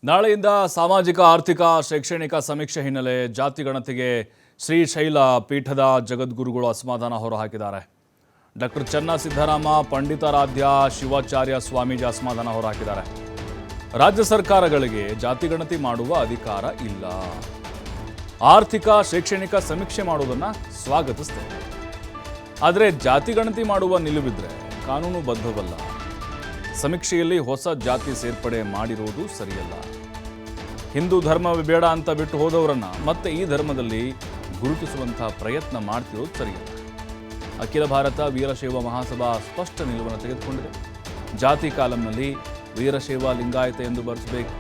ನಾಳೆಯಿಂದ ಸಾಮಾಜಿಕ ಆರ್ಥಿಕ ಶೈಕ್ಷಣಿಕ ಸಮೀಕ್ಷೆ ಹಿನ್ನೆಲೆ ಜಾತಿ ಗಣತಿಗೆ ಶ್ರೀಶೈಲ ಪೀಠದ ಜಗದ್ಗುರುಗಳು ಅಸಮಾಧಾನ ಹೊರಹಾಕಿದ್ದಾರೆ. ಡಾಕ್ಟರ್ ಚನ್ನ ಸಿದ್ದರಾಮ ಪಂಡಿತಾರಾಧ್ಯ ಶಿವಾಚಾರ್ಯ ಸ್ವಾಮೀಜಿ ಅಸಮಾಧಾನ ಹೊರಹಾಕಿದ್ದಾರೆ. ರಾಜ್ಯ ಸರ್ಕಾರಗಳಿಗೆ ಜಾತಿ ಗಣತಿ ಮಾಡುವ ಅಧಿಕಾರ ಇಲ್ಲ. ಆರ್ಥಿಕ ಶೈಕ್ಷಣಿಕ ಸಮೀಕ್ಷೆ ಮಾಡುವುದನ್ನು ಸ್ವಾಗತಿಸ್ತೇವೆ. ಆದರೆ ಜಾತಿ ಗಣತಿ ಮಾಡುವ ನಿಲುವಿದ್ರೆ ಕಾನೂನುಬದ್ಧವಲ್ಲ. ಸಮೀಕ್ಷೆಯಲ್ಲಿ ಹೊಸ ಜಾತಿ ಸೇರ್ಪಡೆ ಮಾಡಿರುವುದು ಸರಿಯಲ್ಲ. ಹಿಂದೂ ಧರ್ಮವೇ ಬೇಡ ಅಂತ ಬಿಟ್ಟು ಹೋದವರನ್ನ ಮತ್ತೆ ಈ ಧರ್ಮದಲ್ಲಿ ಗುರುತಿಸುವಂತಹ ಪ್ರಯತ್ನ ಮಾಡ್ತಿರೋದು ಸರಿಯಲ್ಲ. ಅಖಿಲ ಭಾರತ ವೀರಶೈವ ಮಹಾಸಭಾ ಸ್ಪಷ್ಟ ನಿಲುವನ್ನು ತೆಗೆದುಕೊಂಡಿದೆ. ಜಾತಿ ಕಾಲಂನಲ್ಲಿ ವೀರಶೈವ ಲಿಂಗಾಯತ ಎಂದು ಬರೆಸಬೇಕು,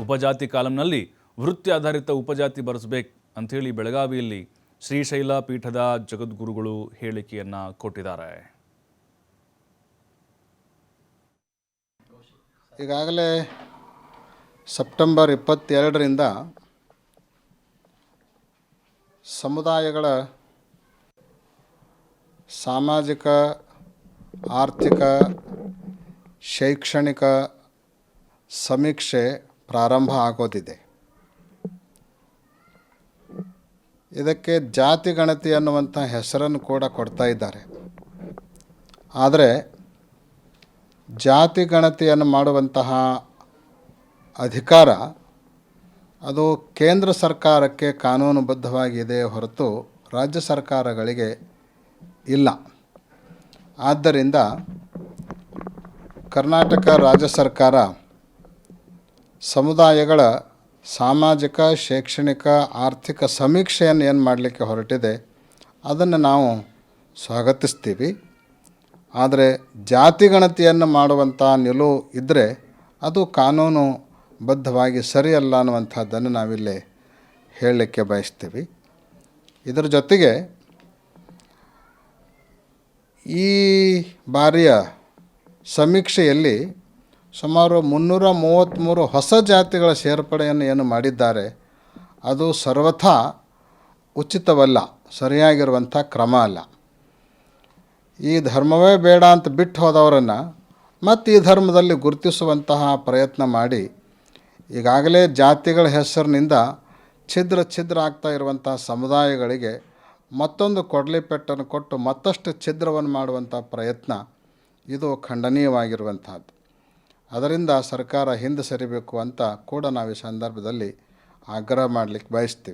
ಉಪಜಾತಿ ಕಾಲಂನಲ್ಲಿ ವೃತ್ತಿ ಆಧಾರಿತ ಉಪಜಾತಿ ಬರೆಸಬೇಕು ಅಂಥೇಳಿ ಬೆಳಗಾವಿಯಲ್ಲಿ ಶ್ರೀಶೈಲ ಪೀಠದ ಜಗದ್ಗುರುಗಳು ಹೇಳಿಕೆಯನ್ನು ಕೊಟ್ಟಿದ್ದಾರೆ. ಈಗಾಗಲೇ ಸೆಪ್ಟೆಂಬರ್ 22ರಿಂದ ಸಮುದಾಯಗಳ ಸಾಮಾಜಿಕ, ಆರ್ಥಿಕ, ಶೈಕ್ಷಣಿಕ ಸಮೀಕ್ಷೆ ಪ್ರಾರಂಭ ಆಗೋದಿದೆ. ಇದಕ್ಕೆ ಜಾತಿ ಗಣತಿ ಅನ್ನುವಂಥ ಹೆಸರನ್ನು ಕೂಡ ಕೊಡ್ತಾ ಇದ್ದಾರೆ. ಆದರೆ ಜಾತಿ ಗಣತಿಯನ್ನು ಮಾಡುವಂತಹ ಅಧಿಕಾರ ಅದು ಕೇಂದ್ರ ಸರ್ಕಾರಕ್ಕೆ ಕಾನೂನುಬದ್ಧವಾಗಿದೆ ಹೊರತು ರಾಜ್ಯ ಸರ್ಕಾರಗಳಿಗೆ ಇಲ್ಲ. ಆದ್ದರಿಂದ ಕರ್ನಾಟಕ ರಾಜ್ಯ ಸರ್ಕಾರ ಸಮುದಾಯಗಳ ಸಾಮಾಜಿಕ, ಶೈಕ್ಷಣಿಕ, ಆರ್ಥಿಕ ಸಮೀಕ್ಷೆಯನ್ನು ಏನು ಮಾಡಲಿಕ್ಕೆ ಹೊರಟಿದೆ ಅದನ್ನು ನಾವು ಸ್ವಾಗತಿಸ್ತೀವಿ. ಆದರೆ ಜಾತಿ ಗಣತಿಯನ್ನು ಮಾಡುವಂಥ ನಿಲುವು ಇದ್ದರೆ ಅದು ಕಾನೂನುಬದ್ಧವಾಗಿ ಸರಿಯಲ್ಲ ಅನ್ನುವಂಥದ್ದನ್ನು ನಾವಿಲ್ಲಿ ಹೇಳಲಿಕ್ಕೆ ಬಯಸ್ತೀವಿ. ಇದರ ಜೊತೆಗೆ ಈ ಬಾರಿಯ ಸಮೀಕ್ಷೆಯಲ್ಲಿ ಸುಮಾರು 333 ಹೊಸ ಜಾತಿಗಳ ಸೇರ್ಪಡೆಯನ್ನು ಏನು ಮಾಡಿದ್ದಾರೆ ಅದು ಸರ್ವಥಾ ಉಚಿತವಲ್ಲ, ಸರಿಯಾಗಿರುವಂಥ ಕ್ರಮ ಅಲ್ಲ. ಈ ಧರ್ಮವೇ ಬೇಡ ಅಂತ ಬಿಟ್ಟು ಹೋದವರನ್ನು ಮತ್ತು ಈ ಧರ್ಮದಲ್ಲಿ ಗುರುತಿಸುವಂತಹ ಪ್ರಯತ್ನ ಮಾಡಿ ಈಗಾಗಲೇ ಜಾತಿಗಳ ಹೆಸರಿನಿಂದ ಛಿದ್ರ ಆಗ್ತಾ ಇರುವಂಥ ಸಮುದಾಯಗಳಿಗೆ ಮತ್ತೊಂದು ಕೊಡಲಿಪೆಟ್ಟನ್ನು ಕೊಟ್ಟು ಮತ್ತಷ್ಟು ಛಿದ್ರವನ್ನು ಮಾಡುವಂಥ ಪ್ರಯತ್ನ ಇದು ಖಂಡನೀಯವಾಗಿರುವಂಥದ್ದು. ಅದರಿಂದ ಸರ್ಕಾರ ಹಿಂದೆ ಸರಿಬೇಕು ಅಂತ ಕೂಡ ನಾವು ಈ ಸಂದರ್ಭದಲ್ಲಿ ಆಗ್ರಹ ಮಾಡಲಿಕ್ಕೆ ಬಯಸ್ತೀವಿ.